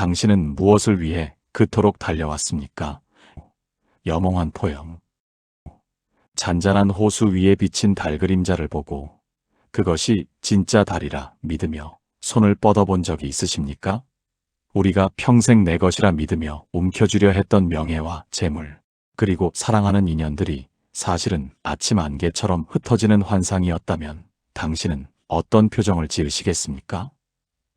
당신은 무엇을 위해 그토록 달려왔습니까? 염홍한 포영. 잔잔한 호수 위에 비친 달 그림자를 보고 그것이 진짜 달이라 믿으며 손을 뻗어본 적이 있으십니까? 우리가 평생 내 것이라 믿으며 움켜쥐려 했던 명예와 재물, 그리고 사랑하는 인연들이 사실은 아침 안개처럼 흩어지는 환상이었다면 당신은 어떤 표정을 지으시겠습니까?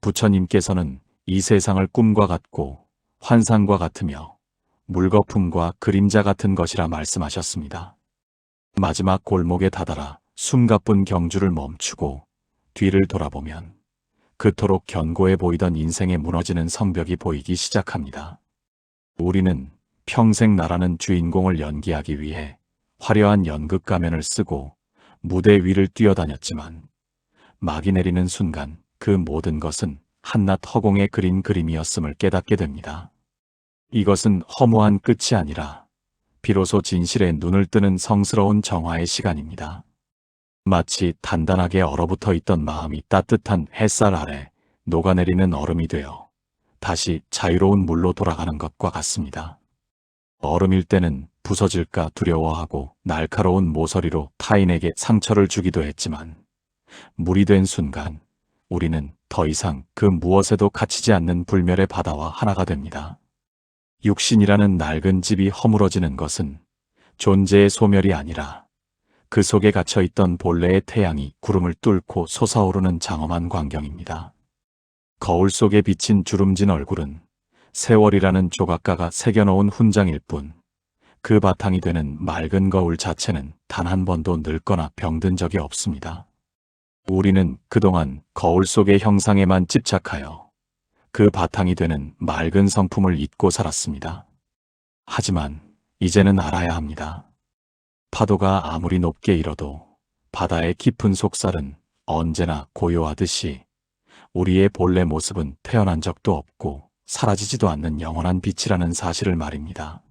부처님께서는 이 세상을 꿈과 같고 환상과 같으며 물거품과 그림자 같은 것이라 말씀하셨습니다. 마지막 골목에 다다라 숨가쁜 경주를 멈추고 뒤를 돌아보면 그토록 견고해 보이던 인생의 무너지는 성벽이 보이기 시작합니다. 우리는 평생 나라는 주인공을 연기하기 위해 화려한 연극 가면을 쓰고 무대 위를 뛰어다녔지만 막이 내리는 순간 그 모든 것은 한낱 허공에 그린 그림이었음을 깨닫게 됩니다. 이것은 허무한 끝이 아니라 비로소 진실에 눈을 뜨는 성스러운 정화의 시간입니다. 마치 단단하게 얼어붙어 있던 마음이 따뜻한 햇살 아래 녹아내리는 얼음이 되어 다시 자유로운 물로 돌아가는 것과 같습니다. 얼음일 때는 부서질까 두려워하고 날카로운 모서리로 타인에게 상처를 주기도 했지만 물이 된 순간 우리는 더 이상 그 무엇에도 갇히지 않는 불멸의 바다와 하나가 됩니다. 육신이라는 낡은 집이 허물어지는 것은 존재의 소멸이 아니라 그 속에 갇혀있던 본래의 태양이 구름을 뚫고 솟아오르는 장엄한 광경입니다. 거울 속에 비친 주름진 얼굴은 세월이라는 조각가가 새겨놓은 훈장일 뿐 그 바탕이 되는 맑은 거울 자체는 단 한 번도 늙거나 병든 적이 없습니다. 우리는 그동안 거울 속의 형상에만 집착하여 그 바탕이 되는 맑은 성품을 잊고 살았습니다. 하지만 이제는 알아야 합니다. 파도가 아무리 높게 일어도 바다의 깊은 속살은 언제나 고요하듯이 우리의 본래 모습은 태어난 적도 없고 사라지지도 않는 영원한 빛이라는 사실을 말입니다.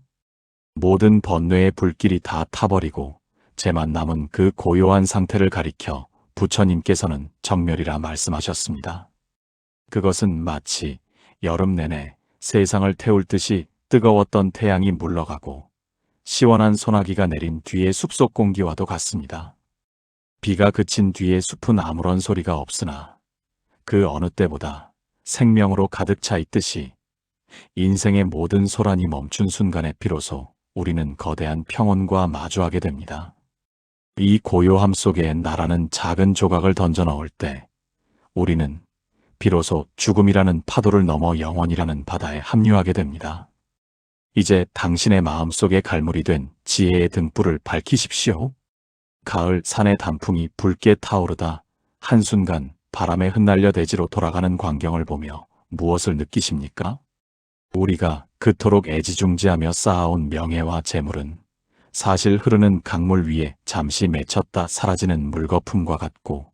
모든 번뇌의 불길이 다 타버리고 재만 남은 그 고요한 상태를 가리켜 부처님께서는 정멸이라 말씀하셨습니다. 그것은 마치 여름 내내 세상을 태울 듯이 뜨거웠던 태양이 물러가고 시원한 소나기가 내린 뒤의 숲속 공기와도 같습니다. 비가 그친 뒤의 숲은 아무런 소리가 없으나 그 어느 때보다 생명으로 가득 차 있듯이 인생의 모든 소란이 멈춘 순간에 비로소 우리는 거대한 평온과 마주하게 됩니다. 이 고요함 속에 나라는 작은 조각을 던져 넣을 때 우리는 비로소 죽음이라는 파도를 넘어 영원이라는 바다에 합류하게 됩니다. 이제 당신의 마음속에 갈무리 된 지혜의 등불을 밝히십시오. 가을 산의 단풍이 붉게 타오르다 한순간 바람에 흩날려 대지로 돌아가는 광경을 보며 무엇을 느끼십니까? 우리가 그토록 애지중지하며 쌓아온 명예와 재물은 사실 흐르는 강물 위에 잠시 맺혔다 사라지는 물거품과 같고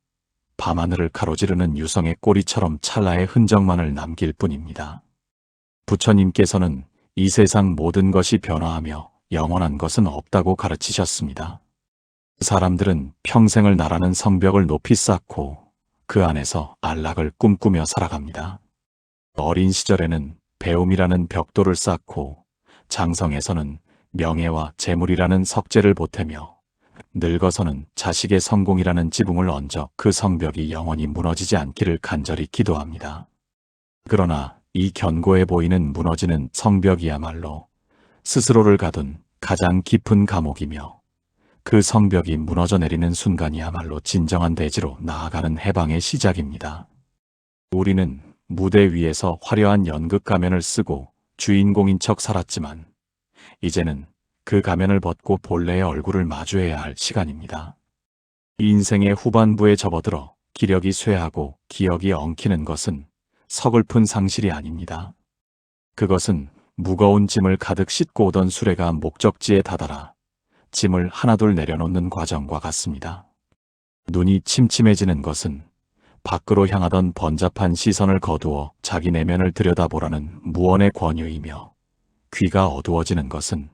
밤하늘을 가로지르는 유성의 꼬리처럼 찰나의 흔적만을 남길 뿐입니다. 부처님께서는 이 세상 모든 것이 변화하며 영원한 것은 없다고 가르치셨습니다. 사람들은 평생을 나라는 성벽을 높이 쌓고 그 안에서 안락을 꿈꾸며 살아갑니다. 어린 시절에는 배움이라는 벽돌을 쌓고 장성에서는 명예와 재물이라는 석재를 보태며 늙어서는 자식의 성공이라는 지붕을 얹어 그 성벽이 영원히 무너지지 않기를 간절히 기도합니다. 그러나 이 견고해 보이는 무너지는 성벽이야말로 스스로를 가둔 가장 깊은 감옥이며 그 성벽이 무너져 내리는 순간이야말로 진정한 대지로 나아가는 해방의 시작입니다. 우리는 무대 위에서 화려한 연극 가면을 쓰고 주인공인 척 살았지만 이제는 그 가면을 벗고 본래의 얼굴을 마주해야 할 시간입니다. 인생의 후반부에 접어들어 기력이 쇠하고 기억이 엉키는 것은 서글픈 상실이 아닙니다. 그것은 무거운 짐을 가득 싣고 오던 수레가 목적지에 다다라 짐을 하나둘 내려놓는 과정과 같습니다. 눈이 침침해지는 것은 밖으로 향하던 번잡한 시선을 거두어 자기 내면을 들여다보라는 무언의 권유이며 귀가 어두워지는 것은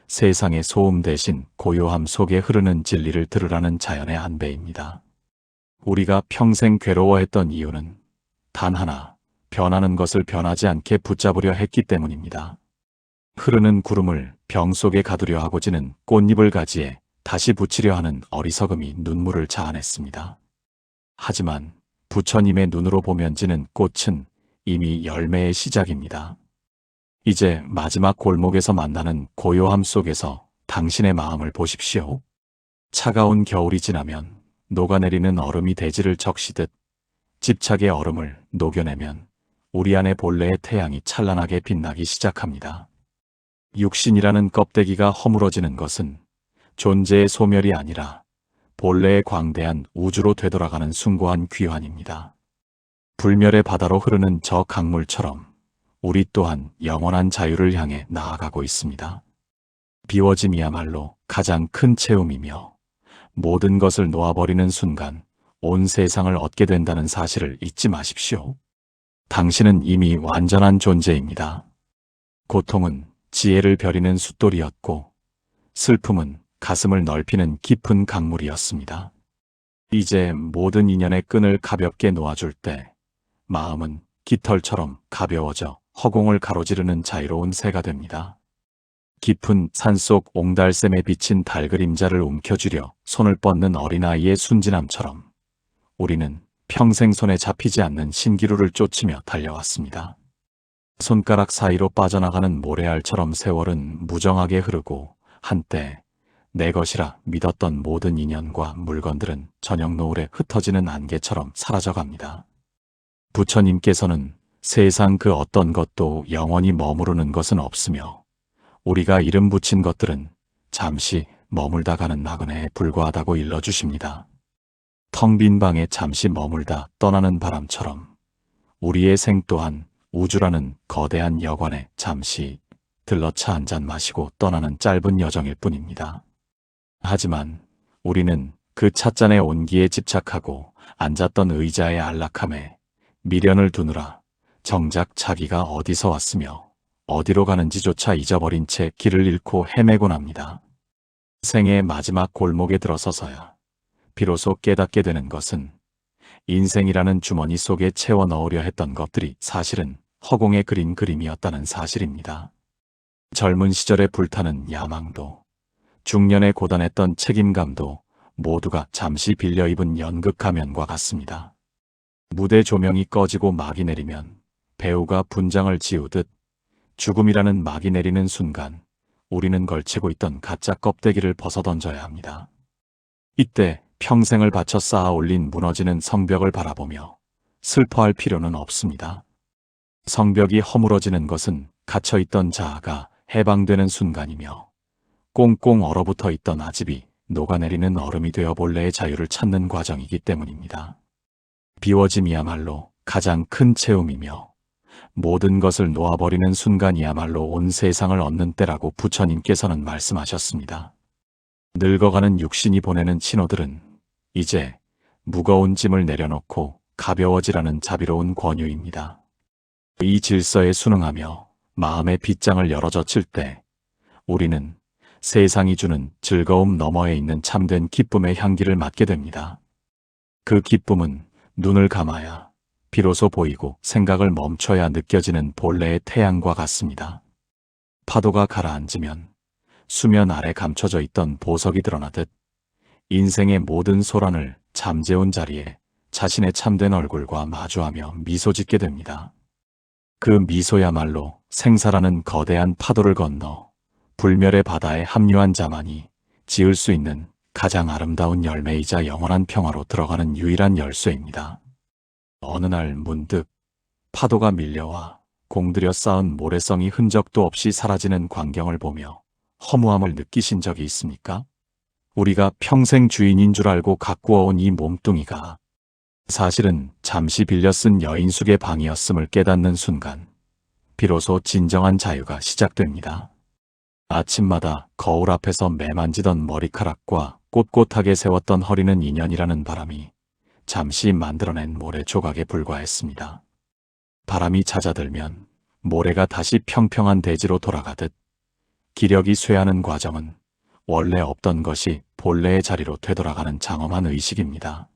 세상의 소음 대신 고요함 속에 흐르는 진리를 들으라는 자연의 안배입니다. 우리가 평생 괴로워했던 이유는 단 하나, 변하는 것을 변하지 않게 붙잡으려 했기 때문입니다. 흐르는 구름을 병 속에 가두려 하고지는 꽃잎을 가지에 다시 붙이려 하는 어리석음이 눈물을 자아냈습니다. 하지만 부처님의 눈으로 보면 지는 꽃은 이미 열매의 시작입니다. 이제 마지막 골목에서 만나는 고요함 속에서 당신의 마음을 보십시오. 차가운 겨울이 지나면 녹아내리는 얼음이 대지를 적시듯 집착의 얼음을 녹여내면 우리 안의 본래의 태양이 찬란하게 빛나기 시작합니다. 육신이라는 껍데기가 허물어지는 것은 존재의 소멸이 아니라 본래의 광대한 우주로 되돌아가는 숭고한 귀환입니다. 불멸의 바다로 흐르는 저 강물처럼 우리 또한 영원한 자유를 향해 나아가고 있습니다. 비워짐이야말로 가장 큰 체험이며 모든 것을 놓아버리는 순간 온 세상을 얻게 된다는 사실을 잊지 마십시오. 당신은 이미 완전한 존재입니다. 고통은 지혜를 벼리는 숫돌이었고 슬픔은 가슴을 넓히는 깊은 강물이었습니다. 이제 모든 인연의 끈을 가볍게 놓아줄 때 마음은 깃털처럼 가벼워져 허공을 가로지르는 자유로운 새가 됩니다. 깊은 산속 옹달샘에 비친 달그림자를 움켜쥐려 손을 뻗는 어린아이의 순진함처럼 우리는 평생 손에 잡히지 않는 신기루를 쫓으며 달려왔습니다. 손가락 사이로 빠져나가는 모래알처럼 세월은 무정하게 흐르고 한때 내 것이라 믿었던 모든 인연과 물건들은 저녁 노을에 흩어지는 안개처럼 사라져갑니다. 부처님께서는 세상 그 어떤 것도 영원히 머무르는 것은 없으며 우리가 이름 붙인 것들은 잠시 머물다 가는 나그네에 불과하다고 일러주십니다. 텅 빈 방에 잠시 머물다 떠나는 바람처럼 우리의 생 또한 우주라는 거대한 여관에 잠시 들러 차 한 잔 마시고 떠나는 짧은 여정일 뿐입니다. 하지만 우리는 그 찻잔의 온기에 집착하고 앉았던 의자의 안락함에 미련을 두느라 정작 자기가 어디서 왔으며 어디로 가는지조차 잊어버린 채 길을 잃고 헤매곤 합니다. 생의 마지막 골목에 들어서서야 비로소 깨닫게 되는 것은 인생이라는 주머니 속에 채워 넣으려 했던 것들이 사실은 허공에 그린 그림이었다는 사실입니다. 젊은 시절에 불타는 야망도 중년에 고단했던 책임감도 모두가 잠시 빌려 입은 연극 가면과 같습니다. 무대 조명이 꺼지고 막이 내리면 배우가 분장을 지우듯 죽음이라는 막이 내리는 순간 우리는 걸치고 있던 가짜 껍데기를 벗어던져야 합니다. 이때 평생을 바쳐 쌓아 올린 무너지는 성벽을 바라보며 슬퍼할 필요는 없습니다. 성벽이 허물어지는 것은 갇혀있던 자아가 해방되는 순간이며 꽁꽁 얼어붙어 있던 아집이 녹아내리는 얼음이 되어 본래의 자유를 찾는 과정이기 때문입니다. 비워짐이야말로 가장 큰 체험이며 모든 것을 놓아버리는 순간이야말로 온 세상을 얻는 때라고 부처님께서는 말씀하셨습니다. 늙어가는 육신이 보내는 신호들은 이제 무거운 짐을 내려놓고 가벼워지라는 자비로운 권유입니다. 이 질서에 순응하며 마음의 빗장을 열어젖힐 때 우리는 세상이 주는 즐거움 너머에 있는 참된 기쁨의 향기를 맡게 됩니다. 그 기쁨은 눈을 감아야 비로소 보이고 생각을 멈춰야 느껴지는 본래의 태양과 같습니다. 파도가 가라앉으면 수면 아래 감춰져 있던 보석이 드러나듯 인생의 모든 소란을 잠재운 자리에 자신의 참된 얼굴과 마주하며 미소 짓게 됩니다. 그 미소야말로 생사라는 거대한 파도를 건너 불멸의 바다에 합류한 자만이 지을 수 있는 가장 아름다운 열매이자 영원한 평화로 들어가는 유일한 열쇠입니다. 어느 날 문득 파도가 밀려와 공들여 쌓은 모래성이 흔적도 없이 사라지는 광경을 보며 허무함을 느끼신 적이 있습니까? 우리가 평생 주인인 줄 알고 가꾸어온 이 몸뚱이가 사실은 잠시 빌려 쓴 여인숙의 방이었음을 깨닫는 순간 비로소 진정한 자유가 시작됩니다. 아침마다 거울 앞에서 매만지던 머리카락과 꼿꼿하게 세웠던 허리는 인연이라는 바람이 잠시 만들어낸 모래 조각에 불과했습니다. 바람이 잦아들면 모래가 다시 평평한 대지로 돌아가듯 기력이 쇠하는 과정은 원래 없던 것이 본래의 자리로 되돌아가는 장엄한 의식입니다.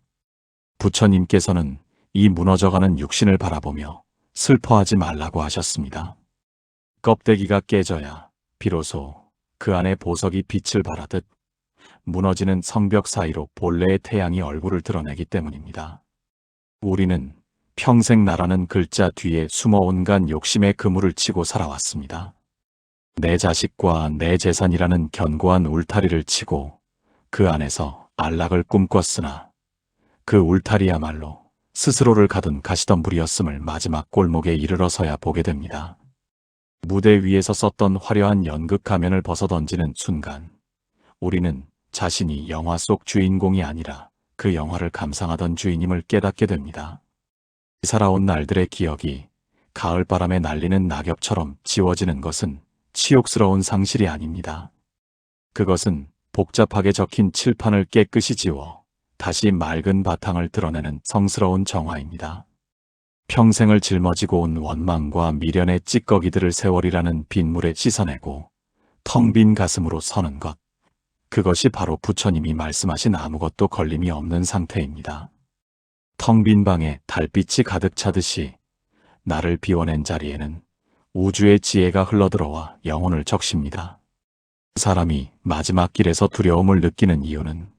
부처님께서는 이 무너져가는 육신을 바라보며 슬퍼하지 말라고 하셨습니다. 껍데기가 깨져야 비로소 그 안에 보석이 빛을 발하듯 무너지는 성벽 사이로 본래의 태양이 얼굴을 드러내기 때문입니다. 우리는 평생 나라는 글자 뒤에 숨어 온갖 욕심의 그물을 치고 살아왔습니다. 내 자식과 내 재산이라는 견고한 울타리를 치고 그 안에서 안락을 꿈꿨으나 그 울타리야말로 스스로를 가둔 가시덤불이었음을 마지막 골목에 이르러서야 보게 됩니다. 무대 위에서 썼던 화려한 연극 가면을 벗어던지는 순간 우리는 자신이 영화 속 주인공이 아니라 그 영화를 감상하던 주인임을 깨닫게 됩니다. 살아온 날들의 기억이 가을바람에 날리는 낙엽처럼 지워지는 것은 치욕스러운 상실이 아닙니다. 그것은 복잡하게 적힌 칠판을 깨끗이 지워 다시 맑은 바탕을 드러내는 성스러운 정화입니다. 평생을 짊어지고 온 원망과 미련의 찌꺼기들을 세월이라는 빗물에 씻어내고 텅 빈 가슴으로 서는 것. 그것이 바로 부처님이 말씀하신 아무것도 걸림이 없는 상태입니다. 텅 빈 방에 달빛이 가득 차듯이 나를 비워낸 자리에는 우주의 지혜가 흘러들어와 영혼을 적십니다. 사람이 마지막 길에서 두려움을 느끼는 이유는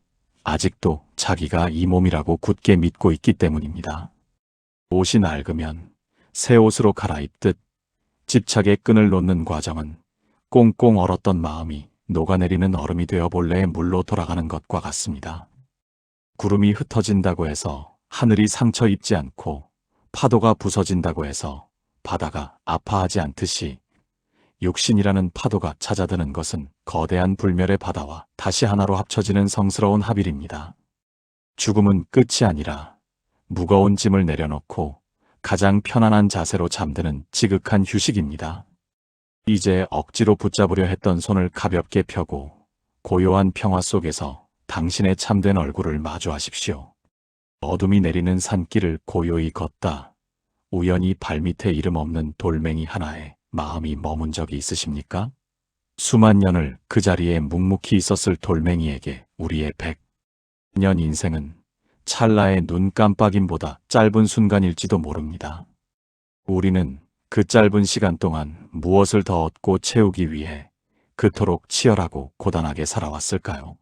아직도 자기가 이 몸이라고 굳게 믿고 있기 때문입니다. 옷이 낡으면 새 옷으로 갈아입듯 집착의 끈을 놓는 과정은 꽁꽁 얼었던 마음이 녹아내리는 얼음이 되어 본래의 물로 돌아가는 것과 같습니다. 구름이 흩어진다고 해서 하늘이 상처 입지 않고 파도가 부서진다고 해서 바다가 아파하지 않듯이 육신이라는 파도가 찾아드는 것은 거대한 불멸의 바다와 다시 하나로 합쳐지는 성스러운 합일입니다. 죽음은 끝이 아니라 무거운 짐을 내려놓고 가장 편안한 자세로 잠드는 지극한 휴식입니다. 이제 억지로 붙잡으려 했던 손을 가볍게 펴고 고요한 평화 속에서 당신의 참된 얼굴을 마주하십시오. 어둠이 내리는 산길을 고요히 걷다 우연히 발밑에 이름 없는 돌멩이 하나에 마음이 머문 적이 있으십니까? 수만 년을 그 자리에 묵묵히 있었을 돌멩이에게 우리의 100년 인생은 찰나의 눈 깜빡임보다 짧은 순간일지도 모릅니다. 우리는 그 짧은 시간 동안 무엇을 더 얻고 채우기 위해 그토록 치열하고 고단하게 살아왔을까요?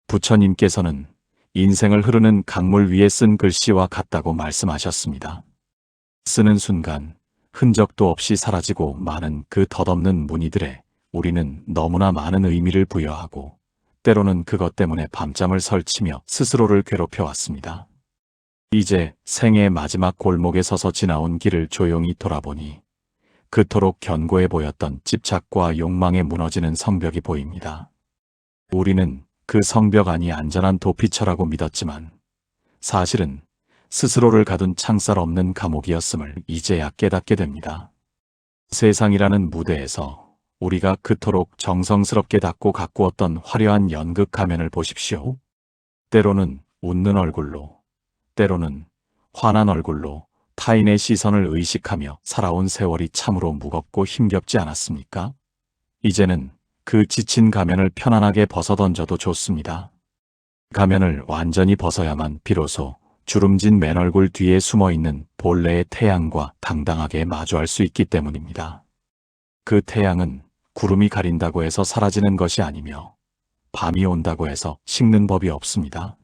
부처님께서는 인생을 흐르는 강물 위에 쓴 글씨와 같다고 말씀하셨습니다. 쓰는 순간 흔적도 없이 사라지고 많은 그 덧없는 무늬들에 우리는 너무나 많은 의미를 부여하고 때로는 그것 때문에 밤잠을 설치며 스스로를 괴롭혀왔습니다. 이제 생의 마지막 골목에 서서 지나온 길을 조용히 돌아보니 그토록 견고해 보였던 집착과 욕망에 무너지는 성벽이 보입니다. 우리는 그 성벽 안이 안전한 도피처라고 믿었지만 사실은 스스로를 가둔 창살 없는 감옥이었음을 이제야 깨닫게 됩니다. 세상이라는 무대에서 우리가 그토록 정성스럽게 닦고 가꾸었던 화려한 연극 가면을 보십시오. 때로는 웃는 얼굴로, 때로는 화난 얼굴로 타인의 시선을 의식하며 살아온 세월이 참으로 무겁고 힘겹지 않았습니까? 이제는 그 지친 가면을 편안하게 벗어던져도 좋습니다. 가면을 완전히 벗어야만 비로소 주름진 맨얼굴 뒤에 숨어있는 본래의 태양과 당당하게 마주할 수 있기 때문입니다. 그 태양은 구름이 가린다고 해서 사라지는 것이 아니며 밤이 온다고 해서 식는 법이 없습니다.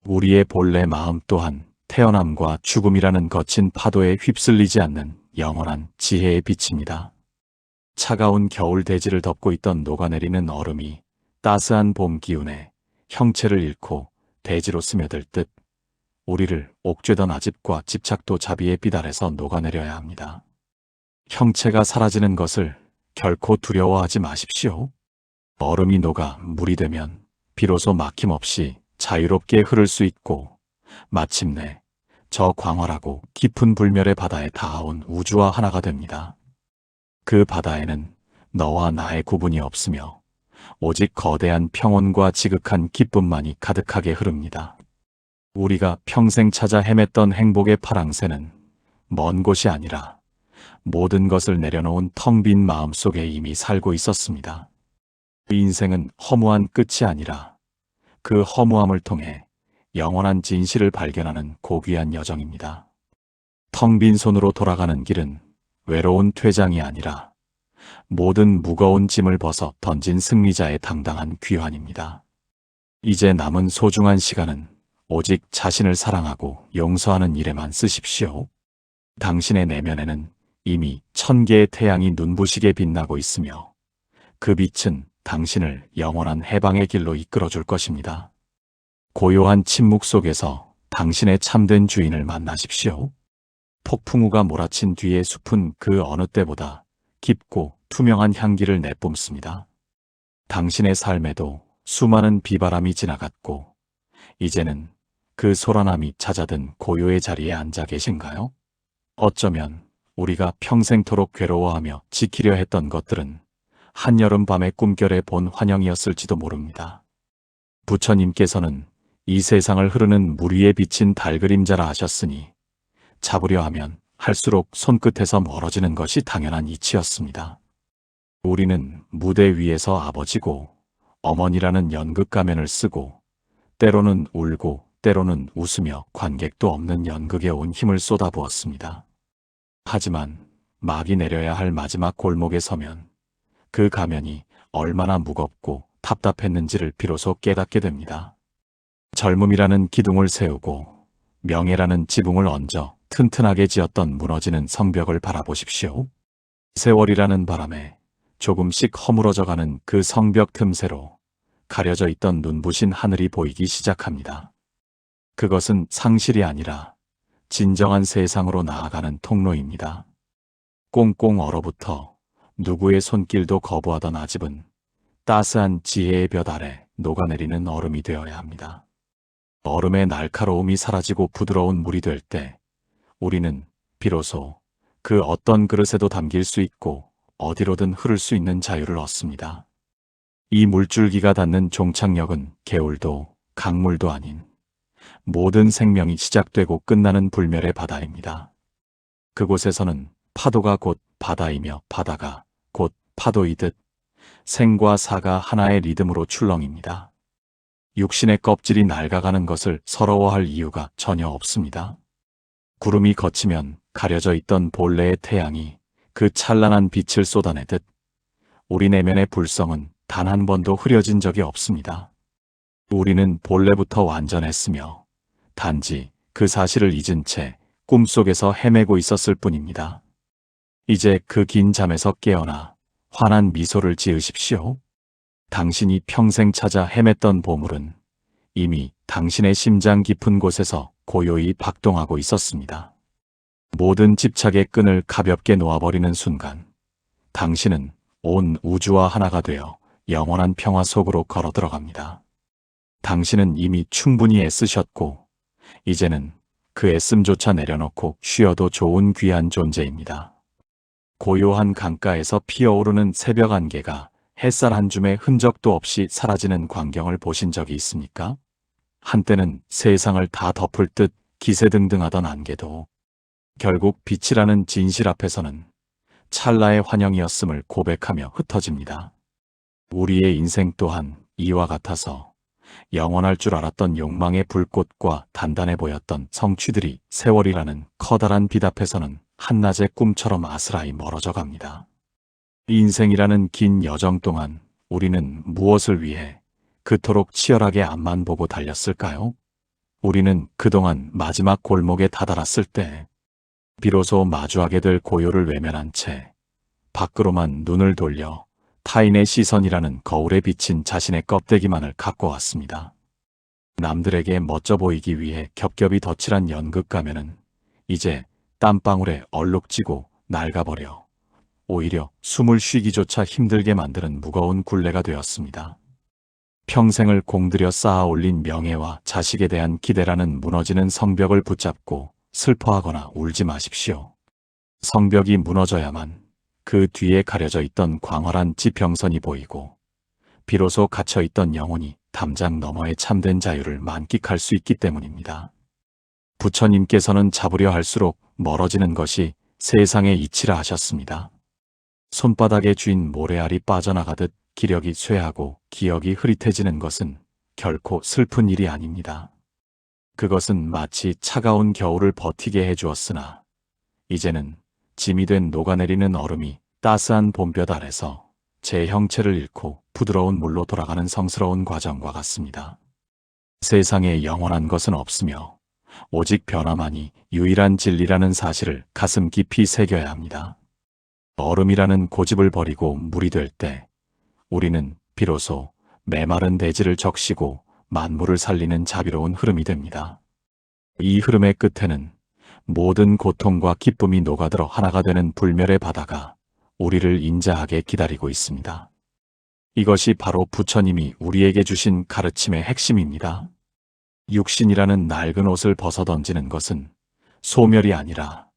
우리의 본래 마음 또한 태어남과 죽음이라는 거친 파도에 휩쓸리지 않는 영원한 지혜의 빛입니다. 차가운 겨울 대지를 덮고 있던 녹아내리는 얼음이 따스한 봄 기운에 형체를 잃고 대지로 스며들 듯 우리를 옥죄던 아집과 집착도 자비의 비달에서 녹아내려야 합니다. 형체가 사라지는 것을 결코 두려워하지 마십시오. 얼음이 녹아 물이 되면 비로소 막힘없이 자유롭게 흐를 수 있고 마침내 저 광활하고 깊은 불멸의 바다에 닿아온 우주와 하나가 됩니다. 그 바다에는 너와 나의 구분이 없으며 오직 거대한 평온과 지극한 기쁨만이 가득하게 흐릅니다. 우리가 평생 찾아 헤맸던 행복의 파랑새는 먼 곳이 아니라 모든 것을 내려놓은 텅 빈 마음 속에 이미 살고 있었습니다. 인생은 허무한 끝이 아니라 그 허무함을 통해 영원한 진실을 발견하는 고귀한 여정입니다. 텅 빈 손으로 돌아가는 길은 외로운 퇴장이 아니라 모든 무거운 짐을 벗어 던진 승리자의 당당한 귀환입니다. 이제 남은 소중한 시간은 오직 자신을 사랑하고 용서하는 일에만 쓰십시오. 당신의 내면에는 이미 1000개의 태양이 눈부시게 빛나고 있으며 그 빛은 당신을 영원한 해방의 길로 이끌어줄 것입니다. 고요한 침묵 속에서 당신의 참된 주인을 만나십시오. 폭풍우가 몰아친 뒤의 숲은 그 어느 때보다 깊고 투명한 향기를 내뿜습니다. 당신의 삶에도 수많은 비바람이 지나갔고 이제는 그 소란함이 잦아든 고요의 자리에 앉아 계신가요? 어쩌면 우리가 평생토록 괴로워하며 지키려 했던 것들은 한여름 밤의 꿈결에 본 환영이었을지도 모릅니다. 부처님께서는 이 세상을 흐르는 물 위에 비친 달 그림자라 하셨으니 잡으려 하면 할수록 손끝에서 멀어지는 것이 당연한 이치였습니다. 우리는 무대 위에서 아버지고 어머니라는 연극 가면을 쓰고 때로는 울고 때로는 웃으며 관객도 없는 연극에 온 힘을 쏟아부었습니다. 하지만 막이 내려야 할 마지막 골목에 서면 그 가면이 얼마나 무겁고 답답했는지를 비로소 깨닫게 됩니다. 젊음이라는 기둥을 세우고 명예라는 지붕을 얹어 튼튼하게 지었던 무너지는 성벽을 바라보십시오. 세월이라는 바람에 조금씩 허물어져가는 그 성벽 틈새로 가려져 있던 눈부신 하늘이 보이기 시작합니다. 그것은 상실이 아니라 진정한 세상으로 나아가는 통로입니다. 꽁꽁 얼어붙어 누구의 손길도 거부하던 아집은 따스한 지혜의 볕 아래 녹아내리는 얼음이 되어야 합니다. 얼음의 날카로움이 사라지고 부드러운 물이 될 때 우리는 비로소 그 어떤 그릇에도 담길 수 있고 어디로든 흐를 수 있는 자유를 얻습니다. 이 물줄기가 닿는 종착역은 개울도 강물도 아닌 모든 생명이 시작되고 끝나는 불멸의 바다입니다. 그곳에서는 파도가 곧 바다이며 바다가 곧 파도이듯 생과 사가 하나의 리듬으로 출렁입니다. 육신의 껍질이 낡아가는 것을 서러워할 이유가 전혀 없습니다. 구름이 걷히면 가려져 있던 본래의 태양이 그 찬란한 빛을 쏟아내듯 우리 내면의 불성은 단 한 번도 흐려진 적이 없습니다. 우리는 본래부터 완전했으며 단지 그 사실을 잊은 채 꿈속에서 헤매고 있었을 뿐입니다. 이제 그 긴 잠에서 깨어나 환한 미소를 지으십시오. 당신이 평생 찾아 헤맸던 보물은 이미 당신의 심장 깊은 곳에서 고요히 박동하고 있었습니다. 모든 집착의 끈을 가볍게 놓아버리는 순간 당신은 온 우주와 하나가 되어 영원한 평화 속으로 걸어 들어갑니다. 당신은 이미 충분히 애쓰셨고 이제는 그 애씀조차 내려놓고 쉬어도 좋은 귀한 존재입니다. 고요한 강가에서 피어오르는 새벽 안개가 햇살 한 줌의 흔적도 없이 사라지는 광경을 보신 적이 있습니까? 한때는 세상을 다 덮을 듯 기세등등하던 안개도 결국 빛이라는 진실 앞에서는 찰나의 환영이었음을 고백하며 흩어집니다. 우리의 인생 또한 이와 같아서 영원할 줄 알았던 욕망의 불꽃과 단단해 보였던 성취들이 세월이라는 커다란 빛 앞에서는 한낮의 꿈처럼 아스라이 멀어져 갑니다. 인생이라는 긴 여정 동안 우리는 무엇을 위해 그토록 치열하게 앞만 보고 달렸을까요? 우리는 그동안 마지막 골목에 다다랐을 때 비로소 마주하게 될 고요를 외면한 채 밖으로만 눈을 돌려 타인의 시선이라는 거울에 비친 자신의 껍데기만을 갖고 왔습니다. 남들에게 멋져 보이기 위해 겹겹이 덧칠한 연극 가면은 이제 땀방울에 얼룩지고 낡아버려 오히려 숨을 쉬기조차 힘들게 만드는 무거운 굴레가 되었습니다. 평생을 공들여 쌓아 올린 명예와 자식에 대한 기대라는 무너지는 성벽을 붙잡고 슬퍼하거나 울지 마십시오. 성벽이 무너져야만 그 뒤에 가려져 있던 광활한 지평선이 보이고 비로소 갇혀있던 영혼이 담장 너머의 참된 자유를 만끽할 수 있기 때문입니다. 부처님께서는 잡으려 할수록 멀어지는 것이 세상의 이치라 하셨습니다. 손바닥에 쥔 모래알이 빠져나가듯 기력이 쇠하고 기억이 흐릿해지는 것은 결코 슬픈 일이 아닙니다. 그것은 마치 차가운 겨울을 버티게 해주었으나 이제는 짐이 된 녹아내리는 얼음이 따스한 봄볕 아래서 제 형체를 잃고 부드러운 물로 돌아가는 성스러운 과정과 같습니다. 세상에 영원한 것은 없으며 오직 변화만이 유일한 진리라는 사실을 가슴 깊이 새겨야 합니다. 얼음이라는 고집을 버리고 물이 될 때 우리는 비로소 메마른 대지를 적시고 만물을 살리는 자비로운 흐름이 됩니다. 이 흐름의 끝에는 모든 고통과 기쁨이 녹아들어 하나가 되는 불멸의 바다가 우리를 인자하게 기다리고 있습니다. 이것이 바로 부처님이 우리에게 주신 가르침의 핵심입니다. 육신이라는 낡은 옷을 벗어던지는 것은 소멸이 아니라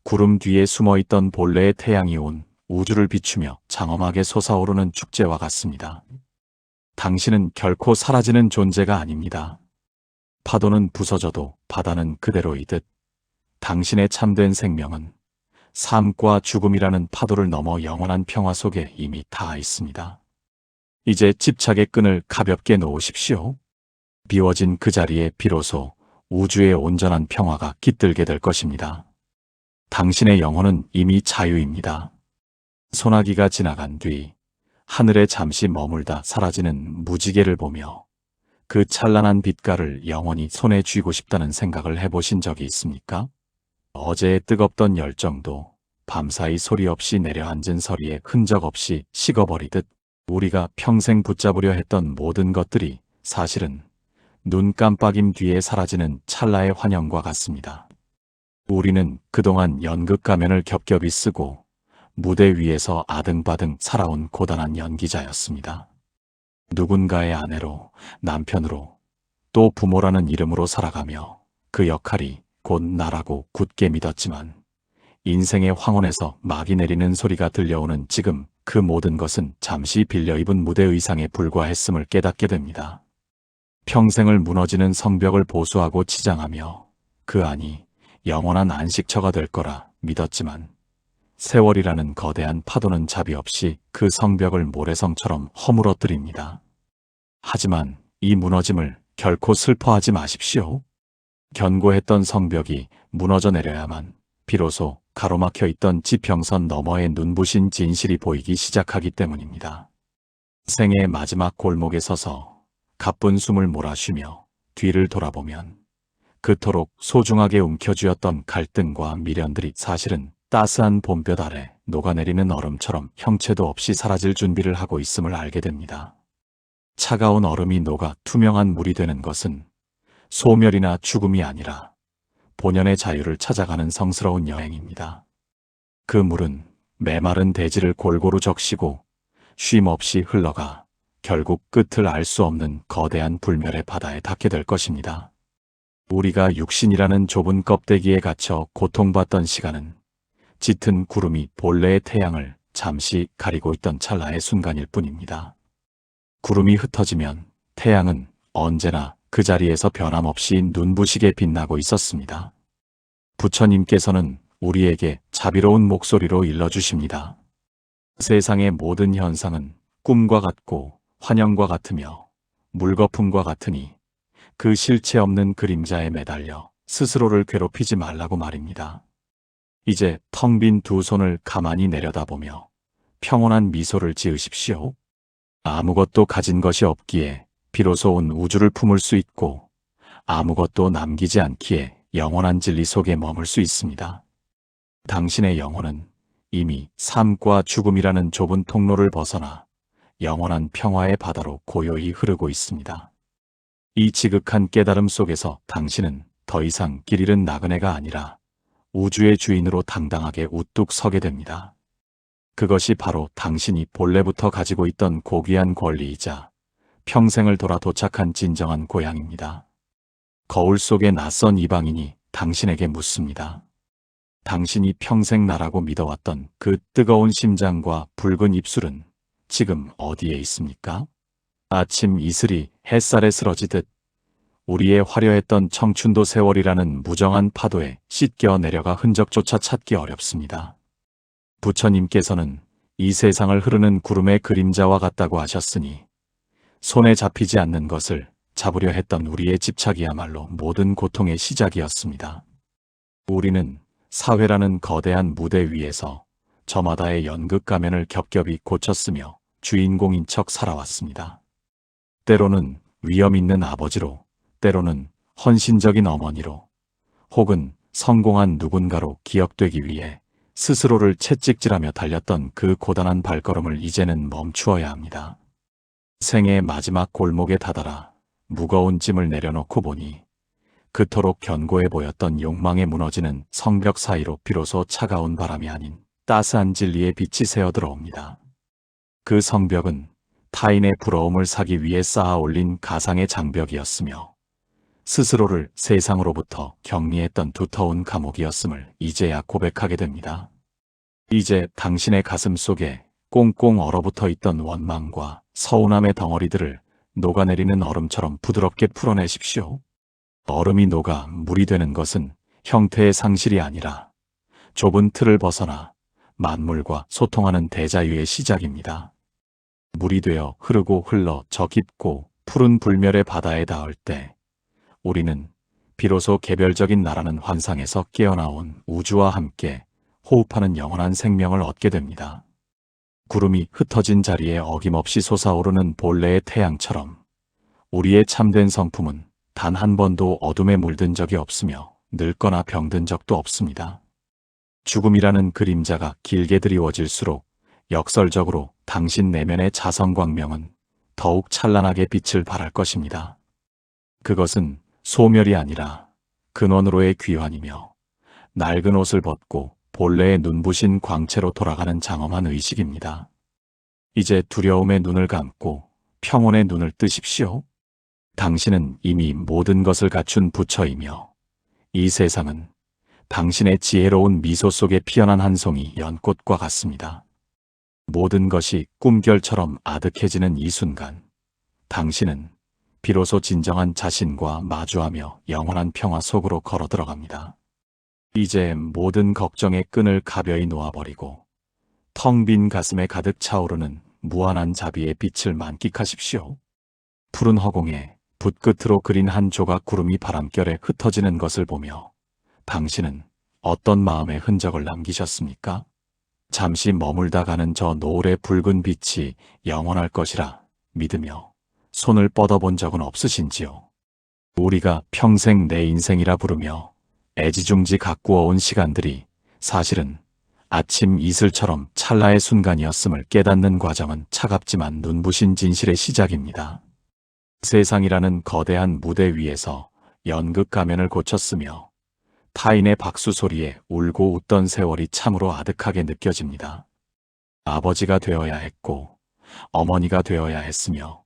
구름 뒤에 숨어있던 본래의 태양이 온 우주를 비추며 장엄하게 솟아오르는 축제와 같습니다. 당신은 결코 사라지는 존재가 아닙니다. 파도는 부서져도 바다는 그대로이듯 당신의 참된 생명은 삶과 죽음이라는 파도를 넘어 영원한 평화 속에 이미 닿아 있습니다. 이제 집착의 끈을 가볍게 놓으십시오. 비워진 그 자리에 비로소 우주의 온전한 평화가 깃들게 될 것입니다. 당신의 영혼은 이미 자유입니다. 소나기가 지나간 뒤 하늘에 잠시 머물다 사라지는 무지개를 보며 그 찬란한 빛깔을 영원히 손에 쥐고 싶다는 생각을 해보신 적이 있습니까? 어제의 뜨겁던 열정도 밤사이 소리 없이 내려앉은 서리에 흔적 없이 식어버리듯 우리가 평생 붙잡으려 했던 모든 것들이 사실은 눈 깜빡임 뒤에 사라지는 찰나의 환영과 같습니다. 우리는 그동안 연극 가면을 겹겹이 쓰고 무대 위에서 아등바등 살아온 고단한 연기자였습니다. 누군가의 아내로, 남편으로, 또 부모라는 이름으로 살아가며 그 역할이 곧 나라고 굳게 믿었지만 인생의 황혼에서 막이 내리는 소리가 들려오는 지금 그 모든 것은 잠시 빌려 입은 무대 의상에 불과했음을 깨닫게 됩니다. 평생을 무너지는 성벽을 보수하고 치장하며 그 안이 영원한 안식처가 될 거라 믿었지만 세월이라는 거대한 파도는 자비 없이 그 성벽을 모래성처럼 허물어뜨립니다. 하지만 이 무너짐을 결코 슬퍼하지 마십시오. 견고했던 성벽이 무너져 내려야만 비로소 가로막혀 있던 지평선 너머의 눈부신 진실이 보이기 시작하기 때문입니다. 생의 마지막 골목에 서서 가쁜 숨을 몰아쉬며 뒤를 돌아보면 그토록 소중하게 움켜쥐었던 갈등과 미련들이 사실은 따스한 봄볕 아래 녹아내리는 얼음처럼 형체도 없이 사라질 준비를 하고 있음을 알게 됩니다. 차가운 얼음이 녹아 투명한 물이 되는 것은 소멸이나 죽음이 아니라 본연의 자유를 찾아가는 성스러운 여행입니다. 그 물은 메마른 대지를 골고루 적시고 쉼 없이 흘러가 결국 끝을 알 수 없는 거대한 불멸의 바다에 닿게 될 것입니다. 우리가 육신이라는 좁은 껍데기에 갇혀 고통받던 시간은 짙은 구름이 본래의 태양을 잠시 가리고 있던 찰나의 순간일 뿐입니다. 구름이 흩어지면 태양은 언제나 그 자리에서 변함없이 눈부시게 빛나고 있었습니다. 부처님께서는 우리에게 자비로운 목소리로 일러주십니다. 세상의 모든 현상은 꿈과 같고 환영과 같으며 물거품과 같으니 그 실체 없는 그림자에 매달려 스스로를 괴롭히지 말라고 말입니다. 이제 텅 빈 두 손을 가만히 내려다보며 평온한 미소를 지으십시오. 아무것도 가진 것이 없기에 비로소 온 우주를 품을 수 있고 아무것도 남기지 않기에 영원한 진리 속에 머물 수 있습니다. 당신의 영혼은 이미 삶과 죽음이라는 좁은 통로를 벗어나 영원한 평화의 바다로 고요히 흐르고 있습니다. 이 지극한 깨달음 속에서 당신은 더 이상 길 잃은 나그네가 아니라 우주의 주인으로 당당하게 우뚝 서게 됩니다. 그것이 바로 당신이 본래부터 가지고 있던 고귀한 권리이자 평생을 돌아 도착한 진정한 고향입니다. 거울 속의 낯선 이방인이 당신에게 묻습니다. 당신이 평생 나라고 믿어왔던 그 뜨거운 심장과 붉은 입술은 지금 어디에 있습니까? 아침 이슬이 햇살에 쓰러지듯 우리의 화려했던 청춘도 세월이라는 무정한 파도에 씻겨 내려가 흔적조차 찾기 어렵습니다. 부처님께서는 이 세상을 흐르는 구름의 그림자와 같다고 하셨으니 손에 잡히지 않는 것을 잡으려 했던 우리의 집착이야말로 모든 고통의 시작이었습니다. 우리는 사회라는 거대한 무대 위에서 저마다의 연극 가면을 겹겹이 고쳤으며 주인공인 척 살아왔습니다. 때로는 위험 있는 아버지로, 때로는 헌신적인 어머니로, 혹은 성공한 누군가로 기억되기 위해 스스로를 채찍질하며 달렸던 그 고단한 발걸음을 이제는 멈추어야 합니다. 생의 마지막 골목에 다다라 무거운 짐을 내려놓고 보니 그토록 견고해 보였던 욕망에 무너지는 성벽 사이로 비로소 차가운 바람이 아닌 따스한 진리의 빛이 새어 들어옵니다. 그 성벽은 타인의 부러움을 사기 위해 쌓아 올린 가상의 장벽이었으며 스스로를 세상으로부터 격리했던 두터운 감옥이었음을 이제야 고백하게 됩니다. 이제 당신의 가슴 속에 꽁꽁 얼어붙어 있던 원망과 서운함의 덩어리들을 녹아내리는 얼음처럼 부드럽게 풀어내십시오. 얼음이 녹아 물이 되는 것은 형태의 상실이 아니라 좁은 틀을 벗어나 만물과 소통하는 대자유의 시작입니다. 물이 되어 흐르고 흘러 저 깊고 푸른 불멸의 바다에 닿을 때 우리는 비로소 개별적인 나라는 환상에서 깨어나온 우주와 함께 호흡하는 영원한 생명을 얻게 됩니다. 구름이 흩어진 자리에 어김없이 솟아오르는 본래의 태양처럼 우리의 참된 성품은 단 한 번도 어둠에 물든 적이 없으며 늙거나 병든 적도 없습니다. 죽음이라는 그림자가 길게 드리워질수록 역설적으로 당신 내면의 자성광명은 더욱 찬란하게 빛을 발할 것입니다. 그것은 소멸이 아니라 근원으로의 귀환이며 낡은 옷을 벗고 본래의 눈부신 광채로 돌아가는 장엄한 의식입니다. 이제 두려움의 눈을 감고 평온의 눈을 뜨십시오. 당신은 이미 모든 것을 갖춘 부처이며 이 세상은 당신의 지혜로운 미소 속에 피어난 한 송이 연꽃과 같습니다. 모든 것이 꿈결처럼 아득해지는 이 순간, 당신은 비로소 진정한 자신과 마주하며 영원한 평화 속으로 걸어 들어갑니다. 이제 모든 걱정의 끈을 가벼이 놓아버리고 텅 빈 가슴에 가득 차오르는 무한한 자비의 빛을 만끽하십시오. 푸른 허공에 붓끝으로 그린 한 조각 구름이 바람결에 흩어지는 것을 보며 당신은 어떤 마음의 흔적을 남기셨습니까? 잠시 머물다 가는 저 노을의 붉은 빛이 영원할 것이라 믿으며 손을 뻗어본 적은 없으신지요? 우리가 평생 내 인생이라 부르며 애지중지 가꾸어온 시간들이 사실은 아침 이슬처럼 찰나의 순간이었음을 깨닫는 과정은 차갑지만 눈부신 진실의 시작입니다. 세상이라는 거대한 무대 위에서 연극 가면을 고쳤으며 타인의 박수 소리에 울고 웃던 세월이 참으로 아득하게 느껴집니다. 아버지가 되어야 했고 어머니가 되어야 했으며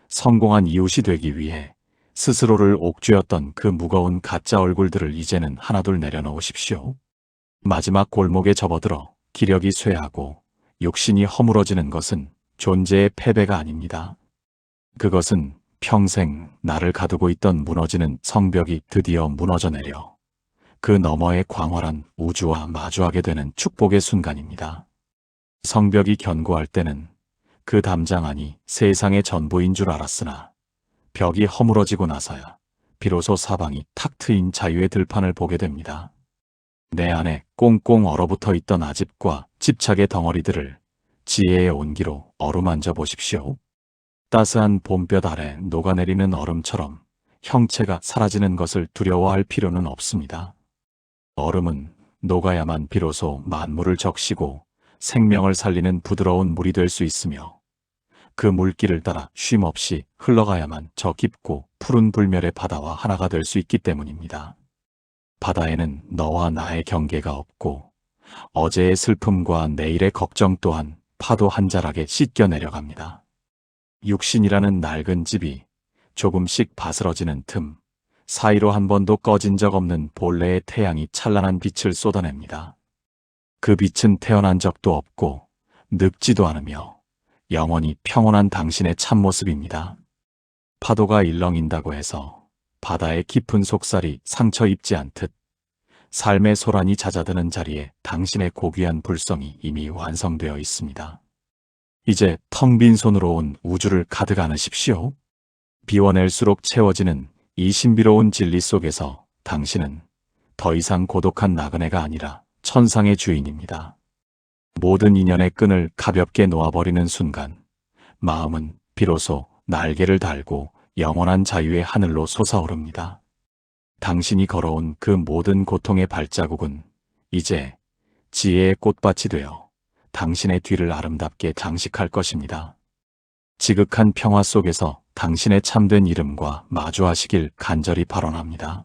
성공한 이웃이 되기 위해 스스로를 옥죄었던 그 무거운 가짜 얼굴들을 이제는 하나둘 내려놓으십시오. 마지막 골목에 접어들어 기력이 쇠하고 육신이 허물어지는 것은 존재의 패배가 아닙니다. 그것은 평생 나를 가두고 있던 무너지는 성벽이 드디어 무너져 내려 그 너머의 광활한 우주와 마주하게 되는 축복의 순간입니다. 성벽이 견고할 때는 그 담장 안이 세상의 전부인 줄 알았으나 벽이 허물어지고 나서야 비로소 사방이 탁 트인 자유의 들판을 보게 됩니다. 내 안에 꽁꽁 얼어붙어 있던 아집과 집착의 덩어리들을 지혜의 온기로 어루만져 보십시오. 따스한 봄볕 아래 녹아내리는 얼음처럼 형체가 사라지는 것을 두려워할 필요는 없습니다. 얼음은 녹아야만 비로소 만물을 적시고 생명을 살리는 부드러운 물이 될 수 있으며 그 물길을 따라 쉼없이 흘러가야만 저 깊고 푸른 불멸의 바다와 하나가 될 수 있기 때문입니다. 바다에는 너와 나의 경계가 없고 어제의 슬픔과 내일의 걱정 또한 파도 한 자락에 씻겨 내려갑니다. 육신이라는 낡은 집이 조금씩 바스러지는 틈 사이로 한 번도 꺼진 적 없는 본래의 태양이 찬란한 빛을 쏟아냅니다. 그 빛은 태어난 적도 없고 늙지도 않으며 영원히 평온한 당신의 참모습입니다. 파도가 일렁인다고 해서 바다의 깊은 속살이 상처 입지 않듯 삶의 소란이 잦아드는 자리에 당신의 고귀한 불성이 이미 완성되어 있습니다. 이제 텅 빈 손으로 온 우주를 가득 안으십시오. 비워낼수록 채워지는 이 신비로운 진리 속에서 당신은 더 이상 고독한 나그네가 아니라 천상의 주인입니다. 모든 인연의 끈을 가볍게 놓아버리는 순간, 마음은 비로소 날개를 달고 영원한 자유의 하늘로 솟아오릅니다. 당신이 걸어온 그 모든 고통의 발자국은 이제 지혜의 꽃밭이 되어 당신의 뒤를 아름답게 장식할 것입니다. 지극한 평화 속에서 당신의 참된 이름과 마주하시길 간절히 발언합니다.